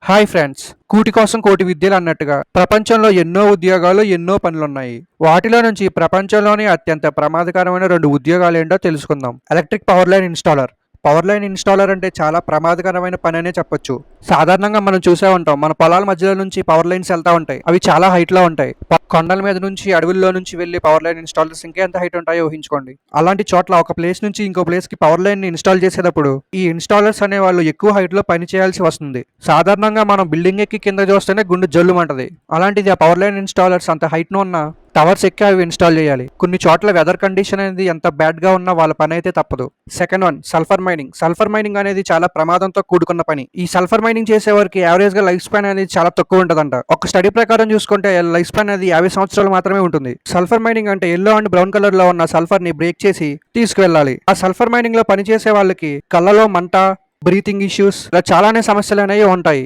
Hi friends, కూటి కోసం కోటి విద్యలు అన్నట్టుగా ప్రపంచంలో ఎన్నో ఉద్యోగాలు, ఎన్నో పనులున్నాయి. వాటిలో నుంచి ప్రపంచంలోనే అత్యంత ప్రమాదకరమైన 2 ఉద్యోగాలేంటో తెలుసుకుందాం. Electric power line installer. Power line installer అంటే చాలా ప్రమాదకరమైన పననే చెప్పొచ్చు. సాధారణంగా మనం చూసే ఉంటాం. మన పొలాల మధ్యలో నుంచి పవర్ లైన్స్ ఎళ్తా ఉంటాయి. అవి చాలా హైట్‌లో ఉంటాయి. కొండల మీద నుంచి, అడవుల్లో నుంచి వెళ్లి పవర్ లైన్ ఇన్‌స్టాలర్స్ ఇంకెంత హైట్ ఉంటాయో ఊహించుకోండి. అలాంటి చోట్ల ఒక ప్లేస్ నుంచి ఇంకో ప్లేస్‌కి పవర్ లైన్‌ని ఇన్‌స్టాల్ చేసేటప్పుడు ఈ ఇన్‌స్టాలర్స్ అనేవాళ్ళు ఎక్కువ హైట్‌లో పని చేయాల్సి వస్తుంది. సాధారణంగా మనం బిల్డింగ్ ఎక్కి కింద చూస్తేనే గుండె జల్లుమంటది. అలాంటిది ఆ పవర్ లైన్ ఇన్‌స్టాలర్స్ అంత హైట్‌న ఉన్న టవర్స్ ఎక్కి అవి ఇన్‌స్టాల్ చేయాలి. కొన్ని చోట్ల వెదర్ కండిషన్ అనేది ఎంత బ్యాడ్‌గా ఉన్నా వాళ్ళ పనైతే తప్పదు. Second one sulphur mining. Sulphur mining అనేది చాలా ప్రమాదంతో కూడుకున్న పని. ఈ సల్ఫర్ మైనింగ్ చేసేవారికి యావరేజ్‌గా లైఫ్ స్పాన్ అనేది చాలా తక్కువ ఉంటదంట. ఒక స్టడీ ప్రకారం చూసుకుంటే లైఫ్ స్పాన్ అనేది 50 సంవత్సరాలు మాత్రమే ఉంటుంది. సల్ఫర్ మైనింగ్ అంటే యెల్లో అండ్ బ్రౌన్ కలర్‌లో ఉన్న సల్ఫర్‌ని బ్రేక్ చేసి తీసుకువెళ్ళాలి. ఆ సల్ఫర్ మైనింగ్‌లో పనిచేసే వాళ్ళకి కళ్ళలో మంట, బ్రీతింగ్ ఇష్యూస్ ఇలా చాలానే సమస్యలనేవి ఉంటాయి.